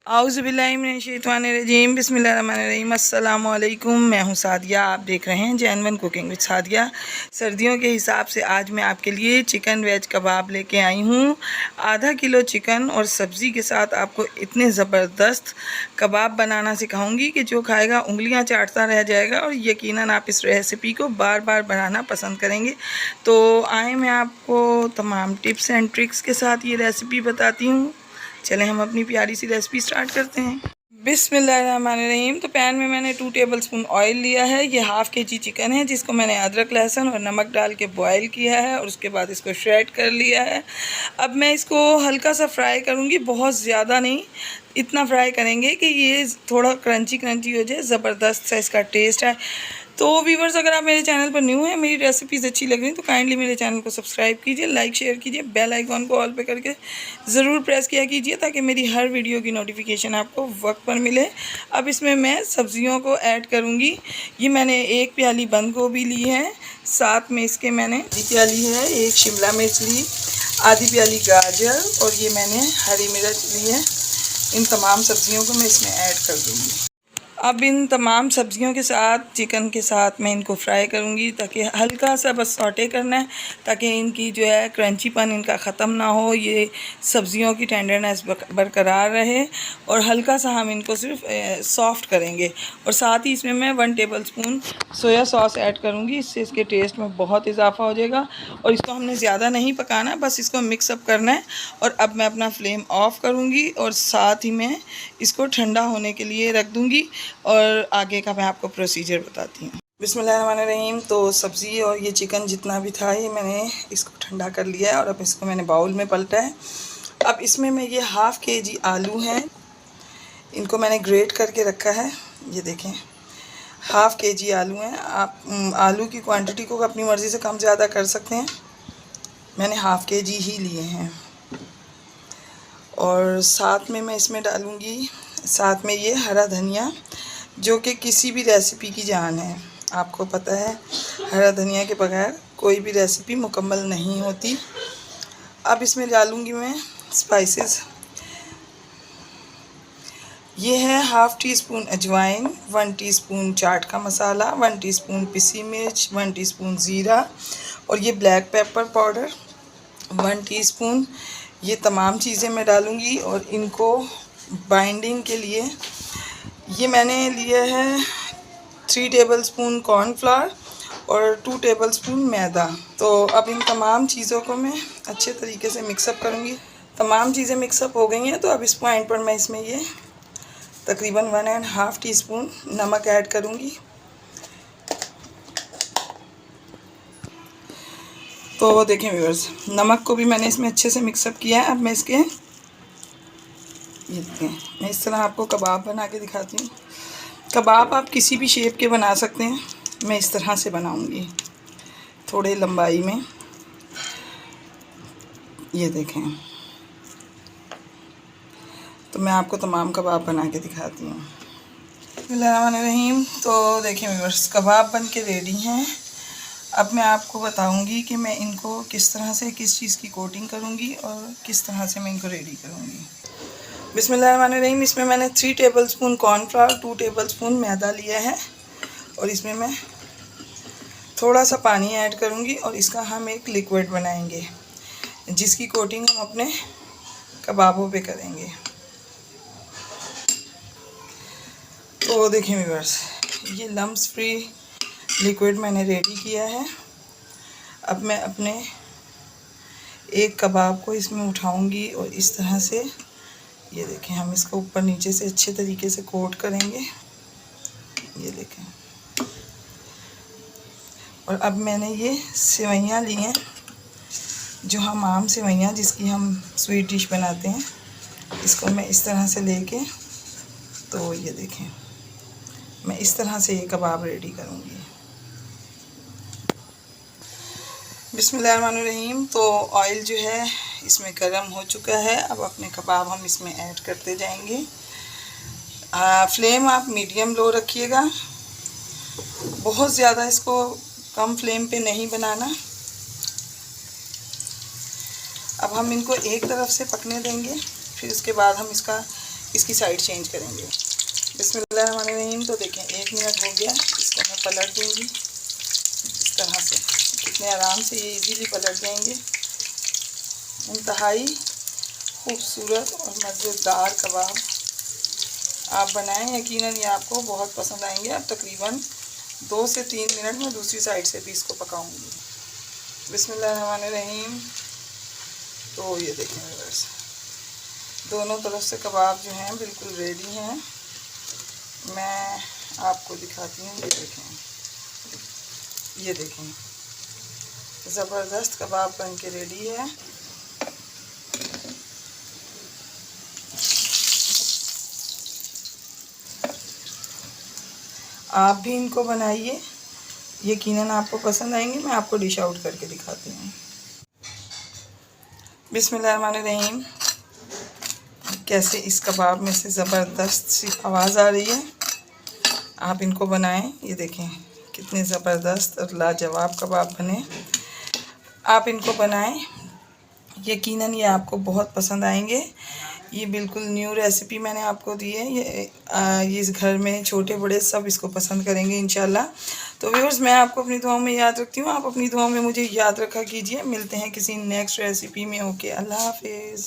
आउज़ुबिल्लाहिमिनश्शैतानिर्रजीम बिस्मिल्लाहिर्रहमानिर्रहीम। अस्सलाम वालेकुम। मैं हूँ सादिया, आप देख रहे हैं जैनवन कुकिंग विद सादिया। सर्दियों के हिसाब से आज मैं आपके लिए चिकन वेज कबाब लेके आई हूँ। आधा किलो चिकन और सब्ज़ी के साथ आपको इतने ज़बरदस्त कबाब बनाना सिखाऊंगी कि जो खाएगा उंगलियाँ चाटता रह जाएगा और यकीनन आप इस रेसिपी को बार बार बनाना पसंद करेंगे। तो आए मैं आपको तमाम टिप्स एंड ट्रिक्स के साथ ये रेसिपी बताती हूँ। चलें हम अपनी प्यारी सी रेसिपी स्टार्ट करते हैं। बिस्मिल्लाहिर्रहमानिर्रहीम। तो पैन में मैंने 2 टेबलस्पून ऑयल लिया है। ये हाफ़ केजी चिकन है जिसको मैंने अदरक लहसुन और नमक डाल के बॉयल किया है और उसके बाद इसको श्रेड कर लिया है। अब मैं इसको हल्का सा फ्राई करूँगी, बहुत ज़्यादा नहीं, इतना फ्राई करेंगे कि ये थोड़ा क्रंची क्रंची हो जाए, ज़बरदस्त सा इसका टेस्ट है। तो व्यूवर्स, अगर आप मेरे चैनल पर न्यू हैं, मेरी रेसिपीज़ अच्छी लग रही हैं तो काइंडली मेरे चैनल को सब्सक्राइब कीजिए, लाइक शेयर कीजिए, बेल आइकॉन को ऑल पे करके ज़रूर प्रेस किया कीजिए ताकि मेरी हर वीडियो की नोटिफिकेशन आपको वक्त पर मिले। अब इसमें मैं सब्जियों को ऐड करूंगी। ये मैंने 1 प्याली बंद गोभी ली है, साथ में इसके मैंने आधी प्याली है 1 शिमला मिर्च ली, आधी प्याली गाजर और ये मैंने हरी मिर्च ली है। इन तमाम सब्जियों को मैं इसमें ऐड कर दूँगी। अब इन तमाम सब्जियों के साथ चिकन के साथ मैं इनको फ्राई करूंगी ताकि हल्का सा बस सॉटे करना है ताकि इनकी जो है क्रंचीपन इनका ख़त्म ना हो, ये सब्जियों की टेंडरनेस बरकरार रहे और हल्का सा हम इनको सिर्फ सॉफ्ट करेंगे। और साथ ही इसमें मैं 1 टेबलस्पून सोया सॉस ऐड करूंगी, इससे इसके टेस्ट में बहुत इजाफा हो जाएगा। और इसको हमने ज़्यादा नहीं पकाना, बस इसको मिक्सअप करना है। और अब मैं अपना फ्लेम ऑफ करूंगी और साथ ही मैं इसको ठंडा होने के लिए रख दूंगी और आगे का मैं आपको प्रोसीजर बताती हूँ। बिस्मिल्लाहिर्रहमानिर्रहीम। तो सब्ज़ी और ये चिकन जितना भी था ये मैंने इसको ठंडा कर लिया है और अब इसको मैंने बाउल में पलटा है। अब इसमें मैं ये हाफ़ केजी आलू हैं, इनको मैंने ग्रेट करके रखा है। ये देखें, हाफ़ केजी आलू हैं। आप आलू की क्वांटिटी को अपनी मर्ज़ी से कम ज़्यादा कर सकते हैं, मैंने हाफ़ केजी ही लिए हैं। और साथ में मैं इसमें डालूँगी साथ में ये हरा धनिया, जो कि किसी भी रेसिपी की जान है। आपको पता है हरा धनिया के बगैर कोई भी रेसिपी मुकम्मल नहीं होती। अब इसमें डालूँगी मैं स्पाइसेस। ये है हाफ़ टी स्पून अजवाइन, 1 टीस्पून चाट का मसाला, 1 टीस्पून पिसी मिर्च, 1 टीस्पून ज़ीरा और ये ब्लैक पेपर पाउडर 1 टीस्पून। ये तमाम चीज़ें मैं डालूँगी और इनको बाइंडिंग के लिए ये मैंने लिया है 3 टेबलस्पून कॉर्नफ्लावर और 2 टेबलस्पून मैदा। तो अब इन तमाम चीज़ों को मैं अच्छे तरीके से मिक्सअप करूँगी। तमाम चीज़ें मिक्सअप हो गई हैं तो अब इस पॉइंट पर मैं इसमें ये तकरीबन 1.5 टीस्पून नमक ऐड करूँगी। तो देखें व्यूअर्स, नमक को भी मैंने इसमें अच्छे से मिक्सअप किया है। अब मैं इसके ये देखें, मैं इस तरह आपको कबाब बना के दिखाती हूँ। कबाब आप किसी भी शेप के बना सकते हैं, मैं इस तरह से बनाऊँगी थोड़े लंबाई में। ये देखें, तो मैं आपको तमाम कबाब बना के दिखाती हूँ। बिस्मिल्लाहिर्रहमानिर्रहीम। तो देखें व्यूअर्स, कबाब बन के रेडी हैं। अब मैं आपको बताऊंगी कि मैं इनको किस तरह से किस चीज़ की कोटिंग करूंगी और किस तरह से मैं इनको रेडी करूंगी। बिस्मिल्लाहिर्रहमानिर्रहीम। इसमें मैंने 3 टेबलस्पून कॉर्नफ्लावर, 2 टेबलस्पून मैदा लिया है और इसमें मैं थोड़ा सा पानी ऐड करूंगी और इसका हम एक लिक्विड बनाएंगे जिसकी कोटिंग हम अपने कबाबों पे करेंगे। तो देखें व्यूअर्स, ये लम्स फ्री लिक्विड मैंने रेडी किया है। अब मैं अपने एक कबाब को इसमें उठाऊंगी और इस तरह से ये देखें, हम इसको ऊपर नीचे से अच्छे तरीके से कोट करेंगे। ये देखें, और अब मैंने ये सेवइयाँ ली हैं, जो हम आम सेवइयाँ जिसकी हम स्वीट डिश बनाते हैं, इसको मैं इस तरह से लेके, तो ये देखें, मैं इस तरह से ये कबाब रेडी करूँगी। बिस्मिल्लाहिर्रहमानिर्रहीम। तो ऑयल जो है इसमें गर्म हो चुका है। अब अपने कबाब हम इसमें ऐड करते जाएंगे। फ्लेम आप मीडियम लो रखिएगा, बहुत ज़्यादा इसको कम फ्लेम पे नहीं बनाना। अब हम इनको एक तरफ से पकने देंगे, फिर उसके बाद हम इसका इसकी साइड चेंज करेंगे। बिस्मिल्लाहिर्रहमानिर्रहीम। तो देखें 1 मिनट हो गया, इसको मैं पलट दूँगी इस तरह से। कितने आराम से ये इजीली पलट जाएंगे। इंतहाई खूबसूरत और मज़ेदार कबाब आप बनाएं, यकीनन ये आपको बहुत पसंद आएंगे। अब तकरीबन 2 से 3 मिनट में दूसरी साइड से भी इसको पकाऊंगी। बिस्मिल्लाहिर्रहमानिर्रहीम। तो ये देखें व्यूअर्स, दोनों तरफ से कबाब जो हैं बिल्कुल रेडी हैं। मैं आपको दिखाती हूँ। ये देखें ज़बरदस्त कबाब बन के रेडी है। आप भी इनको बनाइए, यकीनन आपको पसंद आएंगे। मैं आपको डिश आउट करके दिखाती हूँ। बिस्मिल्लाहिर्रहमानिर्रहीम। कैसे इस कबाब में से ज़बरदस्त सी आवाज़ आ रही है। आप इनको बनाएं। ये देखें कितने ज़बरदस्त और लाजवाब कबाब बने। आप इनको बनाएं, यकीनन ये आपको बहुत पसंद आएंगे। ये बिल्कुल न्यू रेसिपी मैंने आपको दी है। ये इस घर में छोटे बड़े सब इसको पसंद करेंगे इंशाल्लाह। तो व्यूअर्स, मैं आपको अपनी दुआओं में याद रखती हूँ, आप अपनी दुआओं में मुझे याद रखा कीजिए। मिलते हैं किसी नेक्स्ट रेसिपी में। ओके, अल्लाह हाफिज़।